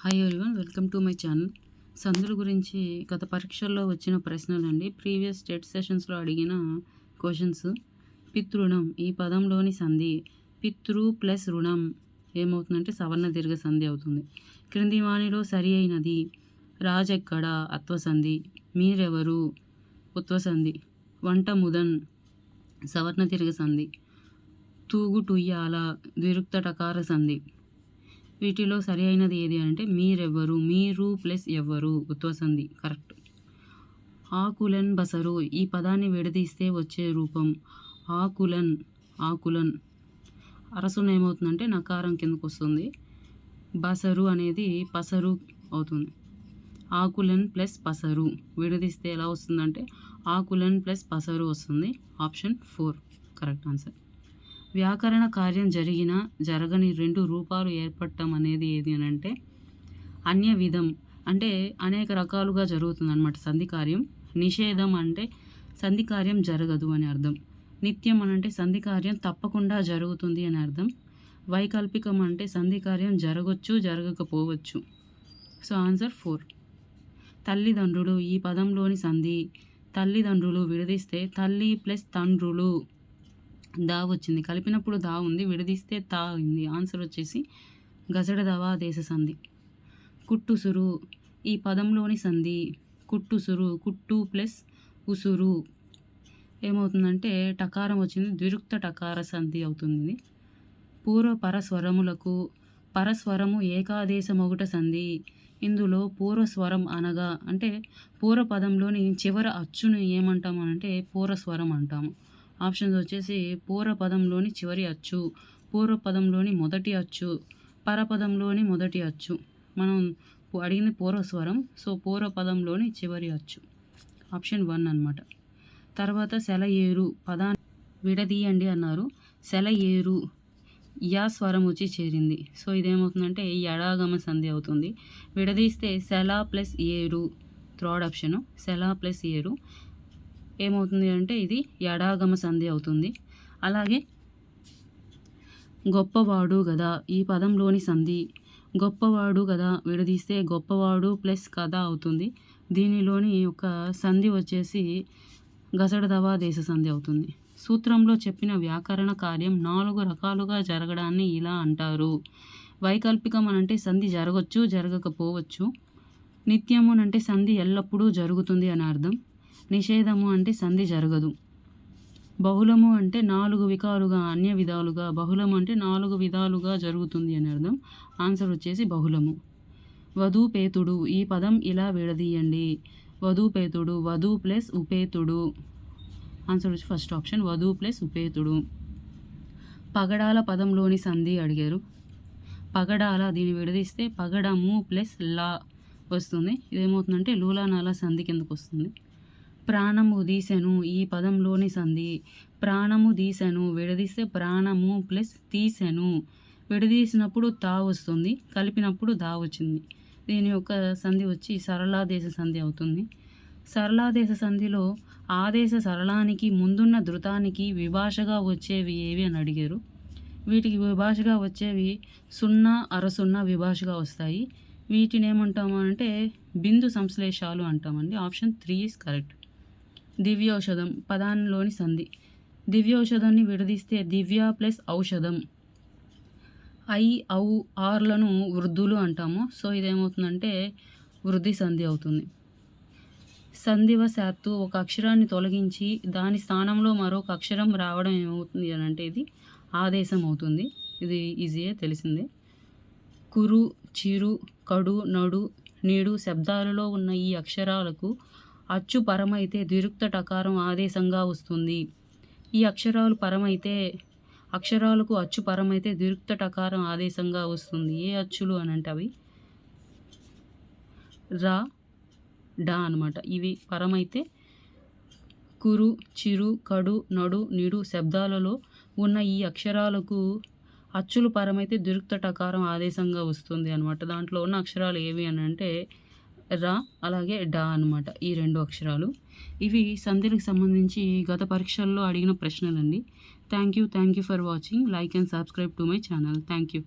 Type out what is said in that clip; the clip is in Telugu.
Hi everyone, welcome to my channel. సందుల గురించి గత పరీక్షల్లో వచ్చిన ప్రశ్నలండి. ప్రీవియస్ స్టేట్ సెషన్స్లో అడిగిన క్వశ్చన్స్. పితృణం ఈ పదంలోని సంధి పితృ ప్లస్ రుణం ఏమవుతుందంటే సవర్ణ దీర్ఘ సంధి అవుతుంది. క్రింది వాణిలో సరి అయినది. రాజెక్కడ అత్వసంధి, మీరెవరు ఉత్వసంధి, వంట ముదన్ సవర్ణ దీర్ఘ సంధి, తూగు టుయ్యాల ద్విరుక్త టకార సంధి. వీటిలో సరి అయినది ఏది అంటే మీరెవ్వరు, మీరు ప్లస్ ఎవ్వరు ఉత్వసంధి కరెక్ట్. ఆకులన్ బసరు ఈ పదాన్ని విడదీస్తే వచ్చే రూపం ఆకులన్. ఆకులన్ అరసున ఏమవుతుందంటే నకారం కిందకు వస్తుంది. బసరు అనేది పసరు అవుతుంది. ఆకులన్ ప్లస్ పసరు విడదీస్తే ఎలా వస్తుందంటే ఆకులన్ ప్లస్ పసరు వస్తుంది. Option 4 correct answer. వ్యాకరణ కార్యం జరిగిన జరగని రెండు రూపాలు ఏర్పడటం అనేది ఏది అని అంటే అన్య విధం అంటే అనేక రకాలుగా జరుగుతుంది అన్నమాట సంధి కార్యం. నిషేధం అంటే సంధి కార్యం జరగదు అని అర్థం. నిత్యం అని అంటే సంధి కార్యం తప్పకుండా జరుగుతుంది అని అర్థం. వైకల్పికం అంటే సంధి కార్యం జరగవచ్చు జరగకపోవచ్చు. So answer 4. తల్లిదండ్రులు ఈ పదంలోని సంధి తల్లిదండ్రులు విడదీస్తే తల్లి ప్లస్ తండ్రులు దా వచ్చింది, కలిపినప్పుడు దా ఉంది, విడదీస్తే తా అయింది. ఆన్సర్ వచ్చేసి గజడ దవా దేశ సంధి. కుట్టుసురు ఈ పదంలోని సంధి కుట్టుసురు కుట్టు ప్లస్ ఉసురు ఏమవుతుందంటే టకారం వచ్చింది, ద్విరుక్త టకార సంధి అవుతుంది. పూర్వ పరస్వరములకు పరస్వరము ఏకాదేశమొకట సంధి. ఇందులో పూర్వస్వరం అనగా అంటే పూర్వపదంలోని చివర అచ్చును ఏమంటాము అంటే పూర్వస్వరం అంటాము. ఆప్షన్స్ వచ్చేసి పూర్వపదంలోని చివరి అచ్చు, పూర్వపదంలోని మొదటి అచ్చు, పరపదంలోని మొదటి అచ్చు. మనం అడిగింది పూర్వస్వరం, సో పూర్వపదంలోని చివరి అచ్చు. ఆప్షన్ 1 అన్నమాట. తర్వాత సెలయేరు పదాన్ని విడదీయండి అన్నారు. సెలయేరు యా స్వరం వచ్చి చేరింది. సో ఇదేమవుతుందంటే ఎడాగమ సంధి అవుతుంది. విడదీస్తే సెల ప్లస్ ఏరు, థర్డ్ ఆప్షను సెల ప్లస్ ఏరు ఏమవుతుంది అంటే ఇది ఎడాగమ సంధి అవుతుంది. అలాగే గొప్పవాడు గదా ఈ పదంలోని సంధి గొప్పవాడు గదా విడదీస్తే గొప్పవాడు ప్లస్ కథ అవుతుంది. దీనిలోని ఒక సంధి వచ్చేసి గసడ దవా దేశ సంధి అవుతుంది. సూత్రంలో చెప్పిన వ్యాకరణ కార్యం 4 రకాలుగా జరగడాన్ని ఇలా అంటారు. వైకల్పికం అనంటే సంధి జరగచ్చు జరగకపోవచ్చు. నిత్యము అంటే సంధి ఎల్లప్పుడూ జరుగుతుంది అని అర్థం. నిషేధము అంటే సంధి జరగదు. బహుళము అంటే 4 వికాలుగా అన్య విధాలుగా, బహుళము అంటే 4 విధాలుగా జరుగుతుంది అని అర్థం. ఆన్సర్ వచ్చేసి బహుళము. వధూపేతుడు ఈ పదం ఇలా విడదీయండి. వధూపేతుడు వధు ప్లస్ ఉపేతుడు. ఆన్సర్ వచ్చి ఫస్ట్ ఆప్షన్ వధు ప్లస్ ఉపేతుడు. పగడాల పదంలోని సంధి అడిగారు. పగడాల దీన్ని విడదీస్తే పగడము ప్లస్ లా వస్తుంది. ఇదేమవుతుందంటే లూలానాల సంధి కిందకు వస్తుంది. ప్రాణము దీసెను ఈ పదంలోని సంధి ప్రాణము దీసెను విడదీస్తే ప్రాణము ప్లస్ తీసెను. విడదీసినప్పుడు తా వస్తుంది, కలిపినప్పుడు దా వచ్చింది. దీని యొక్క సంధి వచ్చి సరళాదేశ సంధి అవుతుంది. సరళాదేశ సంధిలో ఆదేశ సరళానికి ముందున్న ధృతానికి విభాషగా వచ్చేవి ఏవి అని అడిగారు. వీటికి విభాషగా వచ్చేవి 0 అరసున్న విభాషగా వస్తాయి. వీటిని ఏమంటాము అంటే బిందు సంశ్లేషాలు అంటామండి. Option 3 is correct. దివ్యౌషధం పదాన్లోని సంధి దివ్యౌషధాన్ని విడదీస్తే దివ్య ప్లస్ ఔషధం. ఐ ఔ ఆర్లను వృద్ధులు అంటాము. సో ఇదేమవుతుందంటే వృద్ధి సంధి అవుతుంది. సంధివశాత్తు ఒక అక్షరాన్ని తొలగించి దాని స్థానంలో మరొక అక్షరం రావడం ఏమవుతుంది అని అంటే ఇది ఆదేశం అవుతుంది. ఇది ఈజీయే తెలిసిందే. కురు చిరు కడు నడు నీడు శబ్దాలలో ఉన్న ఈ అక్షరాలకు అచ్చు పరమైతే ద్విరుక్త టకారం ఆదేశంగా వస్తుంది. ఈ అక్షరాలకు అచ్చు పరమైతే ద్విరుక్త టకారం ఆదేశంగా వస్తుంది. ఏ అచ్చులు అని అంటే అవి రా డా అనమాట. ఇవి పరమైతే కురు చిరు కడు నడు నిడు శబ్దాలలో ఉన్న ఈ అక్షరాలకు అచ్చులు పరమైతే ద్విరుక్త టకారం ఆదేశంగా వస్తుంది అనమాట. దాంట్లో ఉన్న అక్షరాలు ఏవి అని అంటే రా అలాగే డా అనమాట. ఈ 2 అక్షరాలు. ఇవి సంధులకు సంబంధించి గత పరీక్షల్లో అడిగిన ప్రశ్నలండి. Thank you for watching. Like and subscribe to my channel. Thank you.